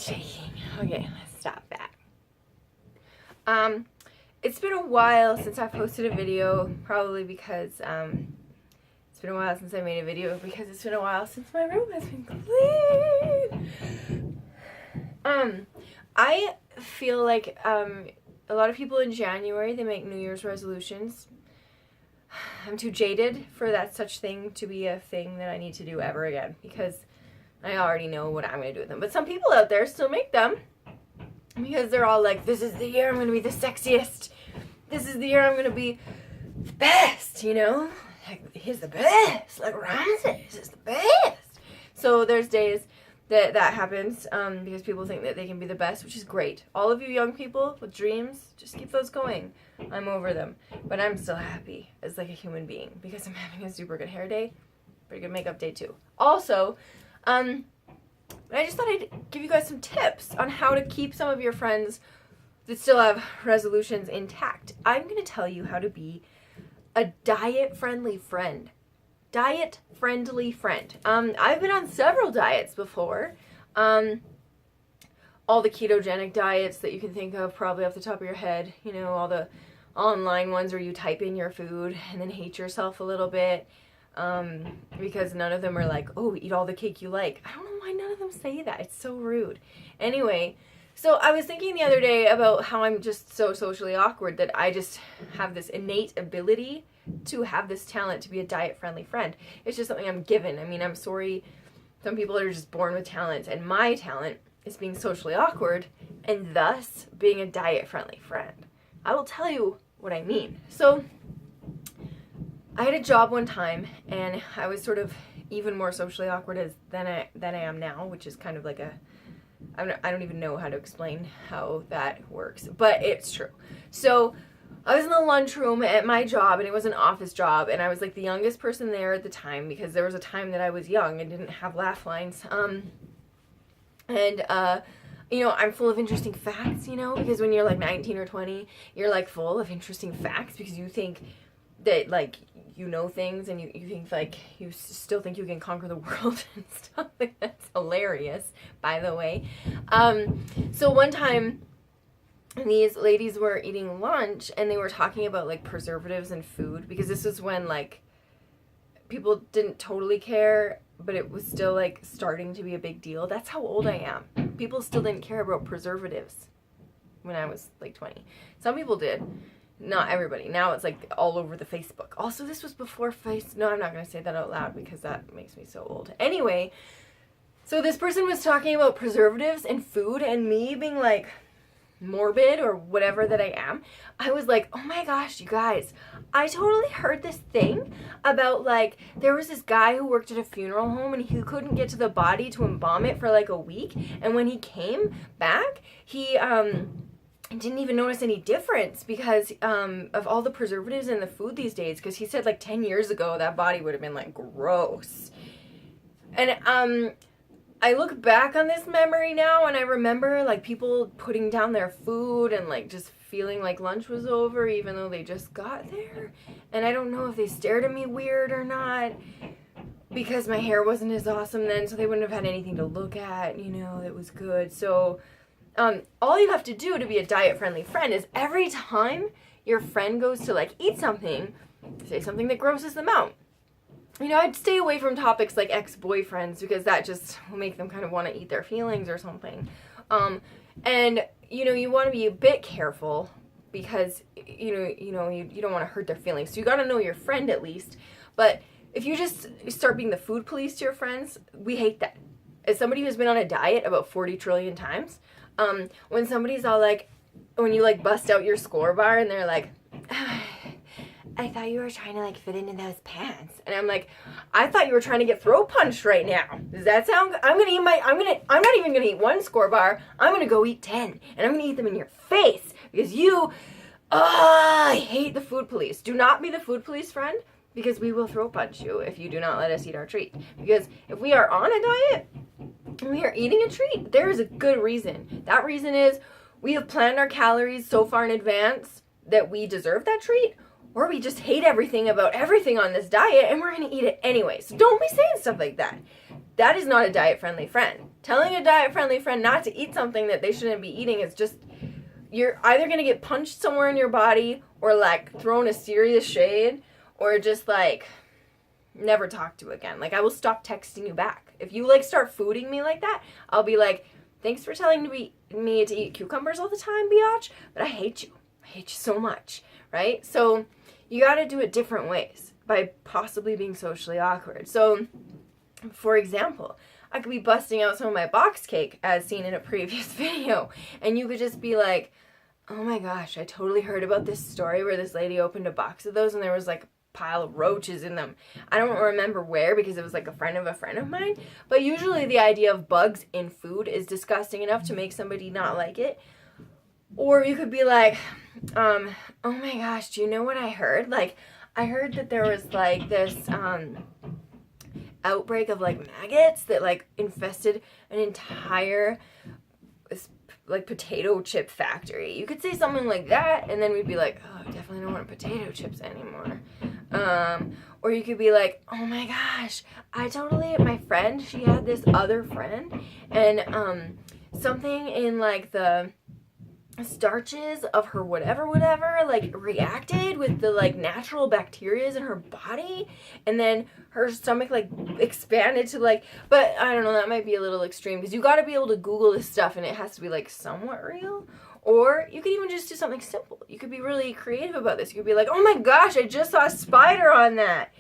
shaking. Okay, let's stop that. It's been a while since I posted a video, probably because it's been a while since I made a video, because it's been a while since my room has been clean. I feel like a lot of people in January, they make New Year's resolutions. I'm too jaded for that such thing to be a thing that I need to do ever again, because I already know what I'm going to do with them. But some people out there still make them, because they're all like, this is the year I'm going to be the sexiest. This is the year I'm going to be the best, you know? Like, he's the best. Like, Ramses is the best. So there's days that happens because people think that they can be the best, which is great. All of you young people with dreams, just keep those going. I'm over them. But I'm still happy as like a human being because I'm having a super good hair day. Pretty good makeup day too. Also, I just thought I'd give you guys some tips on how to keep some of your friends that still have resolutions intact. I'm going to tell you how to be a diet-friendly friend. Diet-friendly friend. I've been on several diets before. All the ketogenic diets that you can think of probably off the top of your head. You know, all the online ones where you type in your food and then hate yourself a little bit. Because none of them are like, oh, eat all the cake you like. I don't know why none of them say that. It's so rude. Anyway, so I was thinking the other day about how I'm just so socially awkward that I just have this innate ability to have this talent to be a diet-friendly friend. It's just something I'm given. I mean, I'm sorry. Some people are just born with talent, and my talent is being socially awkward and thus being a diet-friendly friend. I will tell you what I mean. So I had a job one time, and I was sort of even more socially awkward than I am now, which is kind of like I don't even know how to explain how that works, but it's true. So I was in the lunchroom at my job, and it was an office job, and I was like the youngest person there at the time, because there was a time that I was young and didn't have laugh lines. You know, I'm full of interesting facts, you know, because when you're like 19 or 20, you're like full of interesting facts because you think that like you know things, and you think like you still think you can conquer the world and stuff. Like, that's hilarious, by the way. So one time these ladies were eating lunch, and they were talking about like preservatives and food, because this was when like people didn't totally care, but it was still like starting to be a big deal. That's how old I am. People still didn't care about preservatives when I was like 20. Some people did. Not everybody. Now it's like all over the Facebook. Also, this was before No, I'm not going to say that out loud because that makes me so old. Anyway, so this person was talking about preservatives and food, and me being like morbid or whatever that I am, I was like, oh my gosh, you guys, I totally heard this thing about like, there was this guy who worked at a funeral home, and he couldn't get to the body to embalm it for like a week, and when he came back, he didn't even notice any difference because of all the preservatives in the food these days, because he said like 10 years ago that body would have been like gross. And I look back on this memory now, and I remember like people putting down their food and like just feeling like lunch was over even though they just got there. And I don't know if they stared at me weird or not, because my hair wasn't as awesome then, so they wouldn't have had anything to look at, you know, that was good. So all you have to do to be a diet-friendly friend is every time your friend goes to like eat something, say something that grosses them out. You know, I'd stay away from topics like ex-boyfriends, because that just will make them kind of want to eat their feelings or something. And, you know, you want to be a bit careful because, you don't want to hurt their feelings. So you got to know your friend at least. But if you just start being the food police to your friends, we hate that. As somebody who's been on a diet about 40 trillion times, when somebody's all like, when you like bust out your score bar and they're like, I thought you were trying to like fit into those pants. And I'm like, I thought you were trying to get throat punched right now. Does that sound good? I'm not even gonna eat one score bar. I'm gonna go eat 10. And I'm gonna eat them in your face. Because I hate the food police. Do not be the food police friend, because we will throat punch you if you do not let us eat our treat. Because if we are on a diet and we are eating a treat, there is a good reason. That reason is we have planned our calories so far in advance that we deserve that treat, or we just hate everything about everything on this diet and we're going to eat it anyway. So don't be saying stuff like that. That is not a diet-friendly friend. Telling a diet-friendly friend not to eat something that they shouldn't be eating is just, you're either going to get punched somewhere in your body or, like, thrown a serious shade or just, like, never talk to again. Like, I will stop texting you back. If you, like, start fooding me like that, I'll be like, thanks for telling me to eat cucumbers all the time, biatch, but I hate you. I hate you so much, right? So you got to do it different ways by possibly being socially awkward. So, for example, I could be busting out some of my box cake as seen in a previous video, and you could just be like, oh my gosh, I totally heard about this story where this lady opened a box of those and there was like a pile of roaches in them. I don't remember where because it was like a friend of mine, but usually the idea of bugs in food is disgusting enough to make somebody not like it. Or you could be like, oh my gosh, do you know what I heard? Like, I heard that there was like this outbreak of like maggots that like infested an entire like potato chip factory. You could say something like that, and then we'd be like, oh, I definitely don't want potato chips anymore. Or you could be like, oh my gosh, my friend, she had this other friend, and something in like the starches of her whatever like reacted with the like natural bacterias in her body, and then her stomach like expanded to like, but I don't know, that might be a little extreme because you got to be able to Google this stuff and it has to be like somewhat real. Or you could even just do something simple. You could be really creative about this. You could be like, oh my gosh, I just saw a spider on that.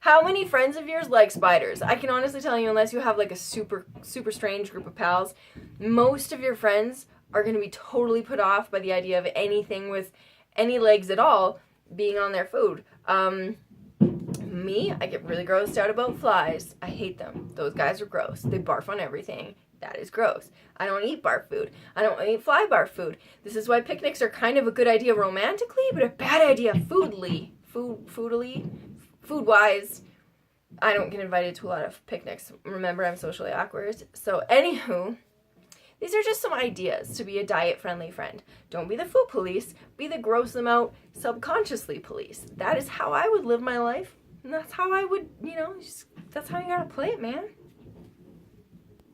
How many friends of yours like spiders? I can honestly tell you, unless you have like a super strange group of pals, most of your friends are going to be totally put off by the idea of anything with any legs at all being on their food. Me, I get really grossed out about flies. I hate them. Those guys are gross. They barf on everything. That is gross. I don't eat barf food. I don't eat fly barf food. This is why picnics are kind of a good idea romantically, but a bad idea foodly. Food-wise. I don't get invited to a lot of picnics. Remember, I'm socially awkward. So, anywho, these are just some ideas to be a diet-friendly friend. Don't be the food police. Be the gross them out subconsciously police. That is how I would live my life. And that's how I would, that's how you gotta play it, man.